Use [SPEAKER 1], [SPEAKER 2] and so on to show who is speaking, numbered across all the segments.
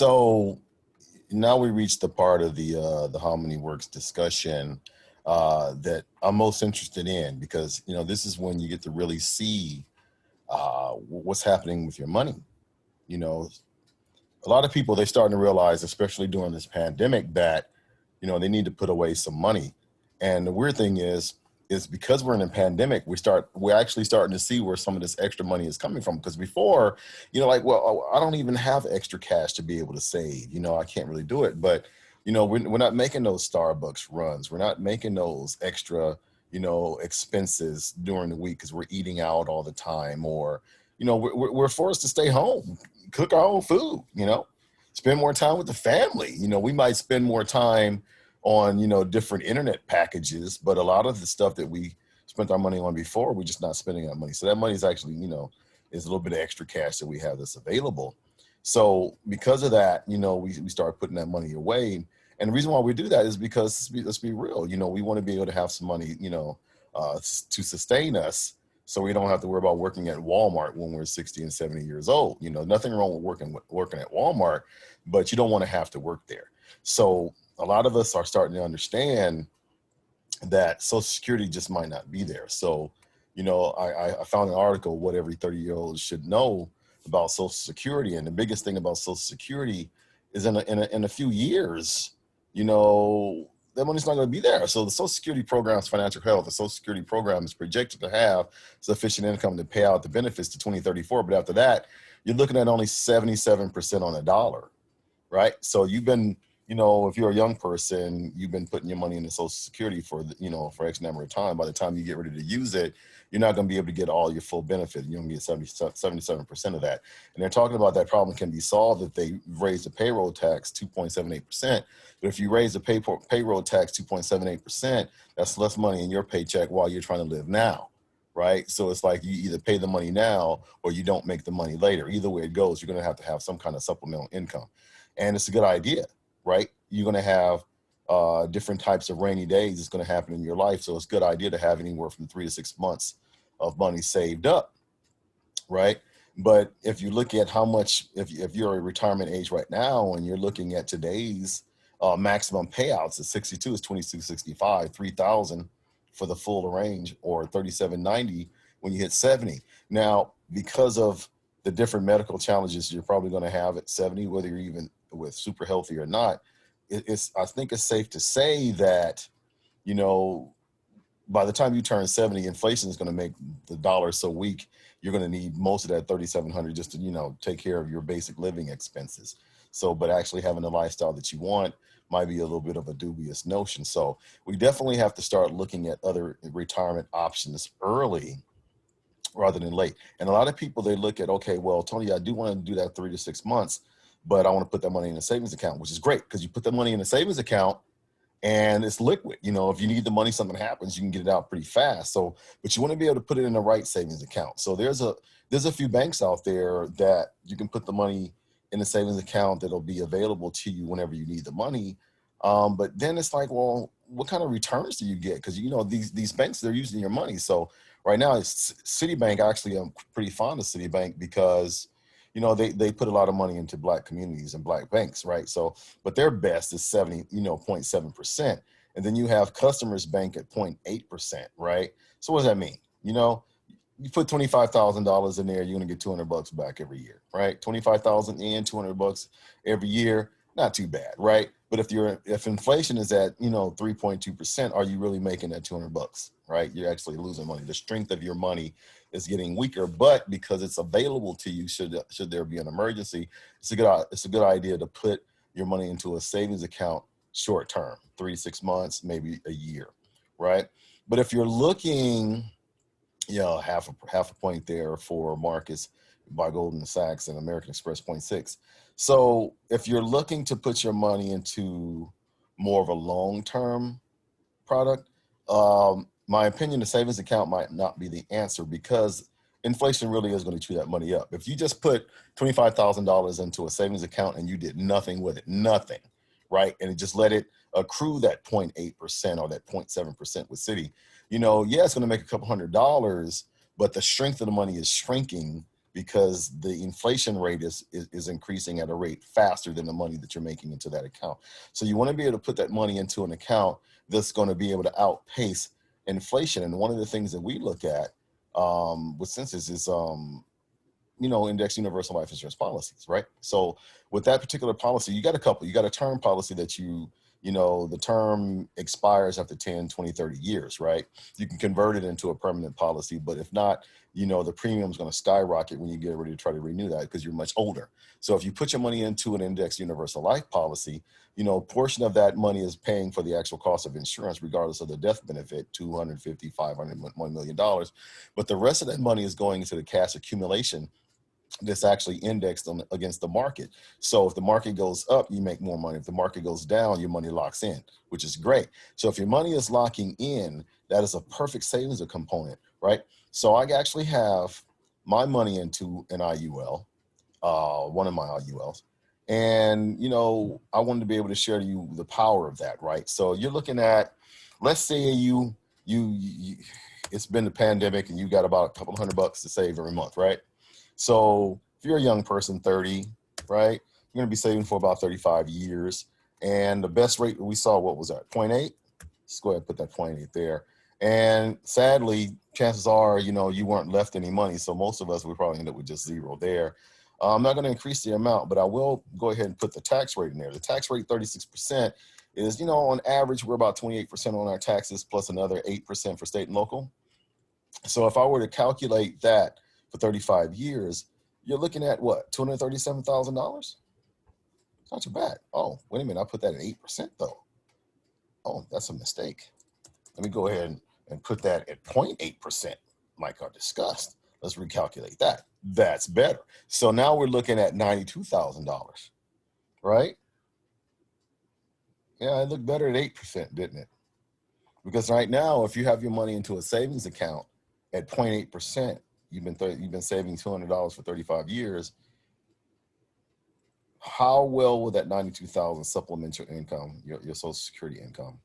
[SPEAKER 1] So now we reach the part of the how money works discussion that I'm most interested in, because this is when you get to really see what's happening with your money. You know, a lot of people, they're starting to realize, especially during this pandemic, that they need to put away some money. And the weird thing is because we're in a pandemic, we're actually starting to see where some of this extra money is coming from. Because before, like, well, I don't even have extra cash to be able to save. I can't really do it. But we're not making those Starbucks runs. We're not making those extra expenses during the week because we're eating out all the time, or we're forced to stay home, cook our own food, spend more time with the family. We might spend more time on, different internet packages, but a lot of the stuff that we spent our money on before, we're just not spending that money. So that money is actually, is a little bit of extra cash that we have that's available. So because of that, we start putting that money away. And the reason why we do that is because, let's be real, we want to be able to have some money, to sustain us. So we don't have to worry about working at Walmart when we're 60 and 70 years old. Nothing wrong with working at Walmart, but you don't want to have to work there. So a lot of us are starting to understand that Social Security just might not be there. So, I found an article, what every 30-year-old should know about Social Security. And the biggest thing about Social Security is in a few years, that money's not going to be there. So the Social Security program's financial health, the Social Security program is projected to have sufficient income to pay out the benefits to 2034. But after that, you're looking at only 77% on a dollar, right? So you've been, if you're a young person, you've been putting your money into Social Security for, for X number of time. By the time you get ready to use it, you're not going to be able to get all your full benefit. You're going to get 77% of that. And they're talking about that problem can be solved if they raise the payroll tax 2.78%. But if you raise the payroll tax 2.78%, that's less money in your paycheck while you're trying to live now, right? So it's like you either pay the money now or you don't make the money later. Either way it goes, you're going to have some kind of supplemental income. And it's a good idea, right? You're going to have different types of rainy days that's going to happen in your life. So it's a good idea to have anywhere from 3 to 6 months of money saved up, right? But if you look at how much, if you're at retirement age right now and you're looking at today's maximum payouts at 62 is 2265, 3,000 for the full range, or 3790 when you hit 70. Now, because of the different medical challenges you're probably going to have at 70, whether you're even with super healthy or not, I think it's safe to say that, by the time you turn 70, inflation is going to make the dollar so weak, you're going to need most of that 3,700 just to, take care of your basic living expenses. So, but actually having the lifestyle that you want might be a little bit of a dubious notion. So we definitely have to start looking at other retirement options early rather than late. And a lot of people, they look at, okay, well, Tony, I do want to do that 3 to 6 months, but I want to put that money in a savings account, which is great because you put the money in a savings account and it's liquid. If you need the money, something happens, you can get it out pretty fast. So, but you want to be able to put it in the right savings account. So there's a few banks out there that you can put the money in a savings account that'll be available to you whenever you need the money. But then it's like, well, what kind of returns do you get? Because, these banks, they're using your money. So right now, it's Citibank. Actually, I'm pretty fond of Citibank because, they put a lot of money into Black communities and Black banks, right? So, but their best is 0.7%. And then you have Customers Bank at 0.8%, right? So what does that mean? You put $25,000 in there, you're going to get $200 back every year, right? 25,000 in, $200 every year, not too bad, right? But if inflation is at 3.2%, are you really making that $200, right? You're actually losing money. The strength of your money is getting weaker, but because it's available to you, should there be an emergency, it's a good idea to put your money into a savings account short term, 3 to 6 months, maybe a year, right? But if you're looking, half a point there for Marcus by Goldman Sachs and American Express 0.6. So if you're looking to put your money into more of a long-term product, my opinion, the savings account might not be the answer because inflation really is going to chew that money up. If you just put $25,000 into a savings account and you did nothing with it, nothing, right? And just let it accrue that 0.8% or that 0.7% with Citi, it's going to make a couple $100, but the strength of the money is shrinking because the inflation rate is increasing at a rate faster than the money that you're making into that account. So you want to be able to put that money into an account that's going to be able to outpace inflation. And one of the things that we look at with census is index universal life insurance policies, right? So with that particular policy, you got a couple. You got a term policy that the term expires after 10, 20, 30 years, right? You can convert it into a permanent policy, but if not, the premium is going to skyrocket when you get ready to try to renew that because you're much older. So if you put your money into an index universal life policy, a portion of that money is paying for the actual cost of insurance, regardless of the death benefit, $250, $500, $1 million. But the rest of that money is going into the cash accumulation that's actually indexed against the market. So if the market goes up, you make more money. If the market goes down, your money locks in, which is great. So if your money is locking in, that is a perfect savings component, right? So I actually have my money into an IUL, one of my IULs. And, I wanted to be able to share to you the power of that, right? So you're looking at, let's say you it's been the pandemic and you got about a couple $100 to save every month, right? So if you're a young person, 30, right, you're going to be saving for about 35 years. And the best rate we saw, what was that, 0.8? Let's go ahead and put that 0.8 there. And sadly, chances are, you weren't left any money. So most of us would probably end up with just zero there. I'm not going to increase the amount, but I will go ahead and put the tax rate in there. The tax rate, 36%, is, on average, we're about 28% on our taxes plus another 8% for state and local. So if I were to calculate that for 35 years, you're looking at what, $237,000? Not too bad. Oh, wait a minute, I put that at 8% though. Oh, that's a mistake. Let me go ahead and put that at 0.8%, like I discussed. Let's recalculate that. That's better. So now we're looking at $92,000, right? Yeah, it looked better at 8%, didn't it? Because right now, if you have your money into a savings account at 0.8%, you've been saving $200 for 35 years. How well will that 92,000 supplement your income, your Social Security income?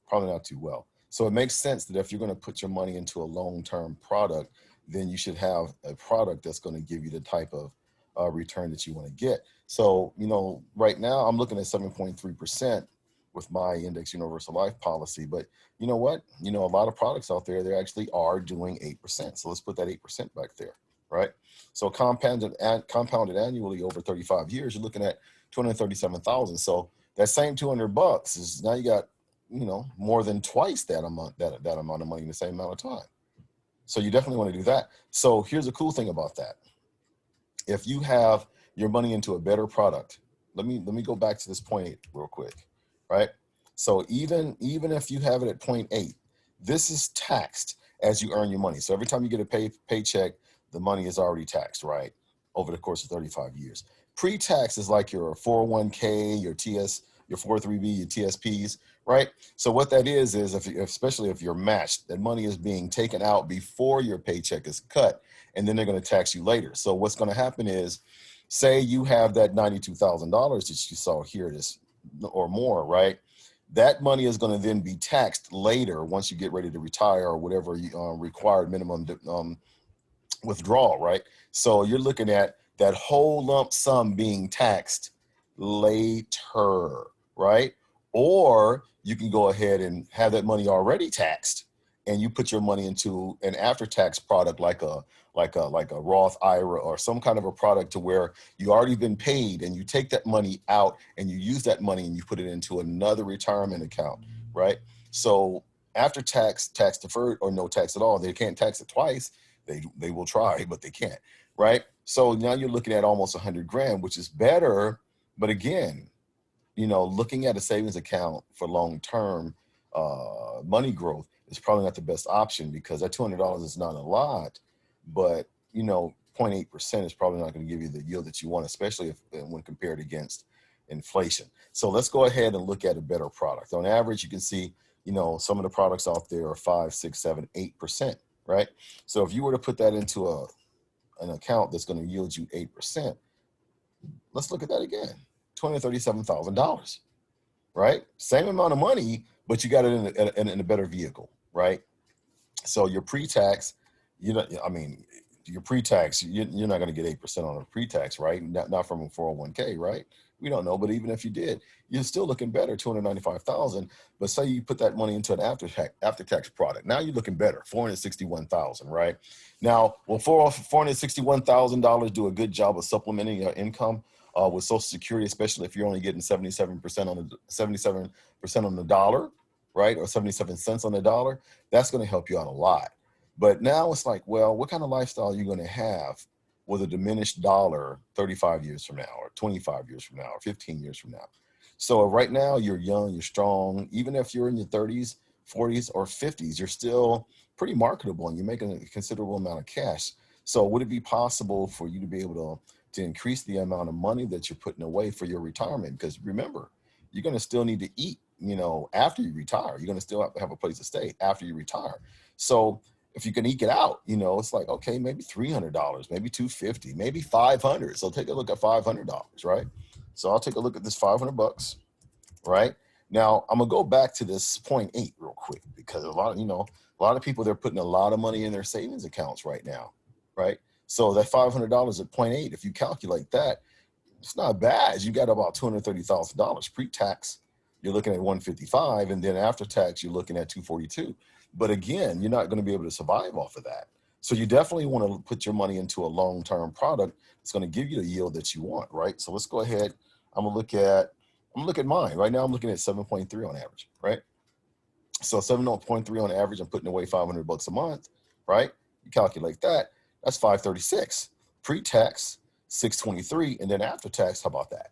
[SPEAKER 1] Probably not too well. So it makes sense that if you're going to put your money into a long-term product, then you should have a product that's going to give you the type of return that you want to get. So, right now I'm looking at 7.3% with my index universal life policy. But you know what? A lot of products out there, they actually are doing 8%. So let's put that 8% back there, right? So compounded annually over 35 years, you're looking at 237,000. So that same $200 is now you got, more than twice that amount of money in the same amount of time. So you definitely want to do that. So here's the cool thing about that. If you have your money into a better product, let me go back to this point real quick, right? So even if you have it at 0.8, this is taxed as you earn your money. So every time you get a paycheck, the money is already taxed, right? Over the course of 35 years. Pre-tax is like your 401k, your 403b, your TSPs, right? So what that is especially if you're matched, that money is being taken out before your paycheck is cut, and then they're going to tax you later. So what's going to happen is, say you have that $92,000 that you saw here, or more, right? That money is going to then be taxed later once you get ready to retire or whatever required minimum withdrawal, right? So you're looking at that whole lump sum being taxed later, right? Or you can go ahead and have that money already taxed, and you put your money into an after-tax product like a Roth IRA or some kind of a product to where you already been paid, and you take that money out and you use that money and you put it into another retirement account, right? So after tax deferred, or no tax at all, they can't tax it twice. They will try, but they can't, right? So now you're looking at almost 100 grand, which is better. But again, looking at a savings account for long-term money growth is probably not the best option, because that $200 is not a lot, but 0.8% is probably not going to give you the yield that you want, especially when compared against inflation. So let's go ahead and look at a better product. On average, you can see, some of the products out there are 5, 6, 7, 8%, right? So if you were to put that into an account that's going to yield you 8%, let's look at that again. $237,000, right? Same amount of money, but you got it in a better vehicle, right? So your pre-tax, your pre-tax, you're not going to get 8% on a pre-tax, right? Not from a 401k, right? We don't know, but even if you did, you're still looking better, 295,000. But say you put that money into an after-tax product. Now you're looking better, 461,000, right? Now, will $461,000 do a good job of supplementing your income with Social Security, especially if you're only getting 77% on the dollar, right? Or 77 cents on the dollar? That's going to help you out a lot. But now it's like, well, what kind of lifestyle are you going to have with a diminished dollar 35 years from now, or 25 years from now, or 15 years from now? So right now you're young, you're strong. Even if you're in your 30s, 40s, or 50s, you're still pretty marketable and you're making a considerable amount of cash. So would it be possible for you to be able to increase the amount of money that you're putting away for your retirement? Because remember, you're going to still need to eat, after you retire. You're going to still have to have a place to stay after you retire. So if you can eke it out, it's like, okay, maybe $300, maybe $250, maybe $500. So take a look at $500, right? So I'll take a look at this $500, right? Now I'm gonna go back to this 0.8 real quick, because a lot of people, they're putting a lot of money in their savings accounts right now, right? So that $500 at 0.8, if you calculate that, it's not bad. You got about $230,000 pre-tax. You're looking at 155, and then after tax, you're looking at 242. But again, you're not going to be able to survive off of that. So you definitely want to put your money into a long-term product that's going to give you the yield that you want, right? So let's go ahead. I'm gonna look at mine right now. I'm looking at 7.3 on average, right? So 7.3 on average. I'm putting away $500 a month, right? You calculate that. That's 536 pre-tax, 623, and then after tax. How about that?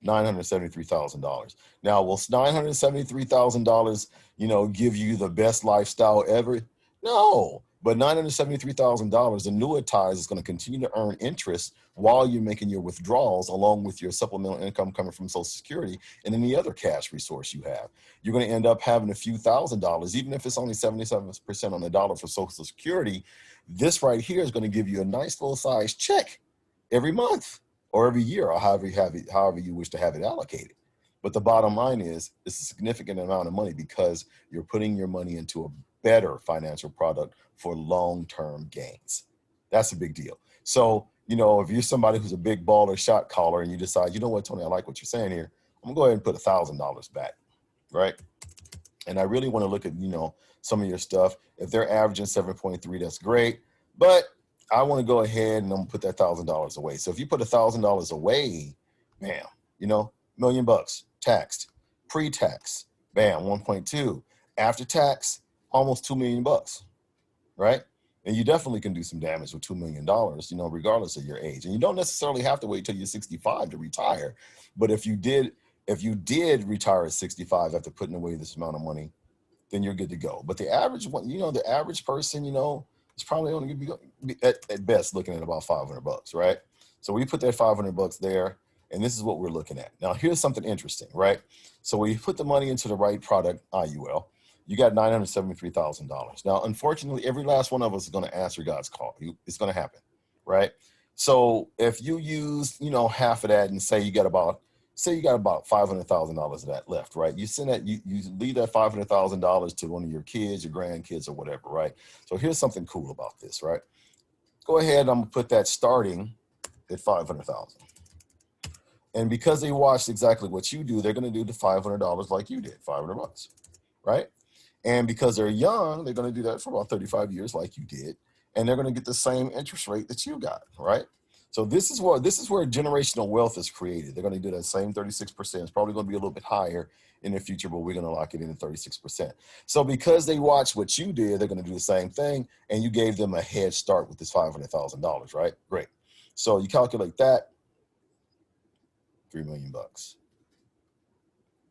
[SPEAKER 1] $973,000. Now, will $973,000, give you the best lifestyle ever? No, but $973,000 annuitized is going to continue to earn interest while you're making your withdrawals, along with your supplemental income coming from Social Security and any other cash resource you have. You're going to end up having a few $1,000s, even if it's only 77% on the dollar for Social Security. This right here is going to give you a nice little size check every month, or every year, or however you wish to have it allocated. But the bottom line is, it's a significant amount of money because you're putting your money into a better financial product for long-term gains. That's a big deal. So, if you're somebody who's a big baller shot caller and you decide, you know what, Tony, I like what you're saying here, I'm gonna go ahead and put $1,000 back, right? And I really want to look at, some of your stuff. If they're averaging 7.3, that's great. But I want to go ahead and I'm gonna put that $1,000 away. So if you put $1,000 away, bam, $1 million taxed, pre-tax, bam, 1.2, after tax, almost $2 million, right? And you definitely can do some damage with $2 million, regardless of your age. And you don't necessarily have to wait till you're 65 to retire. But if you did retire at 65 after putting away this amount of money, then you're good to go. But the average one, the average person, is probably only going to be at best looking at about $500, right? So we put that $500 there, and this is what we're looking at. Now, here's something interesting, right? So we put the money into the right product, IUL, you got $973,000. Now, unfortunately, every last one of us is going to answer God's call. It's going to happen, right? So if you use, half of that and say you got about $500,000 of that left, right? You send that, you leave that $500,000 to one of your kids, your grandkids, or whatever, right? So here's something cool about this, right? Go ahead, I'm gonna put that starting at $500,000. And because they watched exactly what you do, they're gonna do the $500 like you did, $500, right? And because they're young, they're gonna do that for about 35 years like you did, and they're gonna get the same interest rate that you got, right? So this is where generational wealth is created. They're going to do that same 36%. It's probably going to be a little bit higher in the future, but we're going to lock it in at 36%. So because they watch what you did, they're going to do the same thing, and you gave them a head start with this $500,000, right? Great. So you calculate that, $3 million,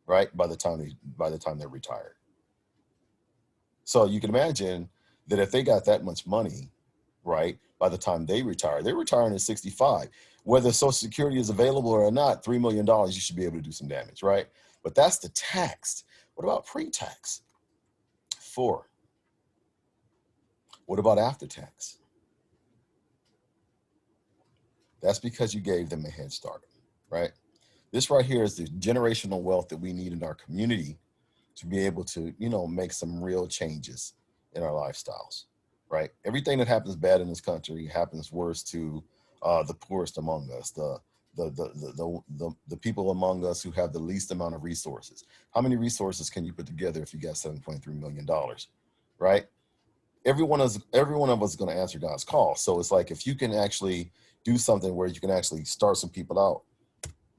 [SPEAKER 1] right? By the time they're retired. So you can imagine that if they got that much money, right, by the time they're retiring at 65. Whether Social Security is available or not, $3 million, you should be able to do some damage, right? But that's the tax. What about pre-tax? 4. What about after tax? That's because you gave them a head start, right? This right here is the generational wealth that we need in our community to be able to, make some real changes in our lifestyles. right? Everything that happens bad in this country happens worse to the poorest among us, the people among us who have the least amount of resources. How many resources can you put together if you got $7.3 million, right? Every one of us is going to answer God's call. So it's like, if you can actually do something where you can actually start some people out,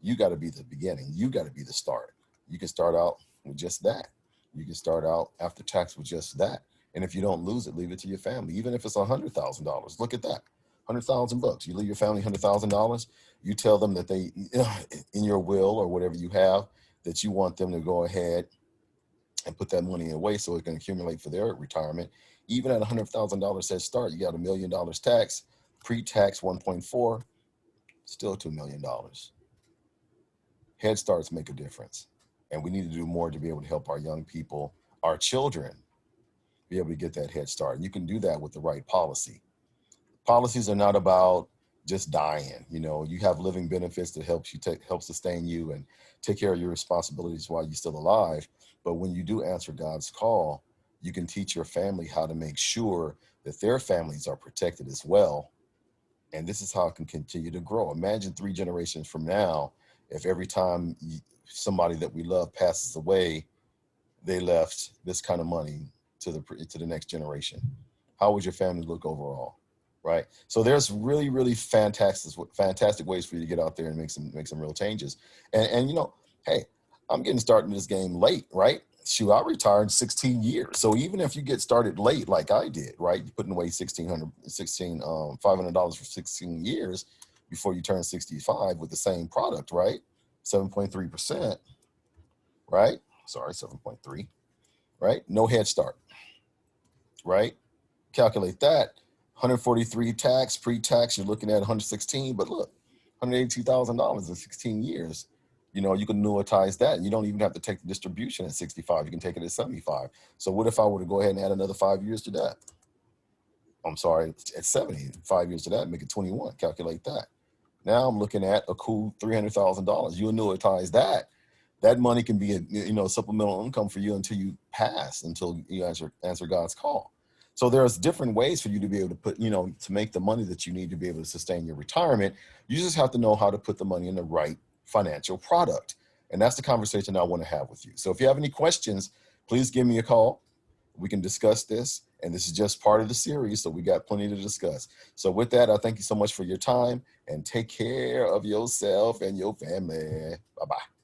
[SPEAKER 1] you got to be the beginning. You got to be the start. You can start out with just that. You can start out after tax with just that. And if you don't lose it, leave it to your family. Even if it's $100,000, look at that. 100,000 bucks. You leave your family $100,000. You tell them that they, in your will or whatever you have, that you want them to go ahead and put that money away so it can accumulate for their retirement. Even at $100,000 head start, you got $1 million tax, pre-tax 1.4, still $2 million. Head starts make a difference. And we need to do more to be able to help our young people, our children, be able to get that head start. And you can do that with the right policy. Policies are not about just dying. You have living benefits that help sustain you and take care of your responsibilities while you're still alive. But when you do answer God's call, you can teach your family how to make sure that their families are protected as well. And this is how it can continue to grow. Imagine 3 generations from now, if every time somebody that we love passes away, they left this kind of money to the next generation. How would your family look overall, right? So there's really, really fantastic ways for you to get out there and make some real changes. And hey, I'm getting started in this game late, right? Shoot, I retired in 16 years. So even if you get started late, like I did, right? You're putting away $500 for 16 years before you turn 65 with the same product, right? 7.3%, right? Sorry, 7.3, right? No head start, right? Calculate that. 143 tax, pre-tax, you're looking at 116, but look, $182,000 in 16 years. You can annuitize that. You don't even have to take the distribution at 65. You can take it at 75. So what if I were to go ahead and add another 5 years to that? I'm sorry, at 70, 5 years to that, make it 21. Calculate that. Now I'm looking at a cool $300,000. You annuitize that. That money can be a supplemental income for you until you pass, until you answer God's call. So there's different ways for you to be able to put, to make the money that you need to be able to sustain your retirement. You just have to know how to put the money in the right financial product. And that's the conversation I want to have with you. So if you have any questions, please give me a call. We can discuss this. And this is just part of the series, so we got plenty to discuss. So with that, I thank you so much for your time, and take care of yourself and your family. Bye-bye.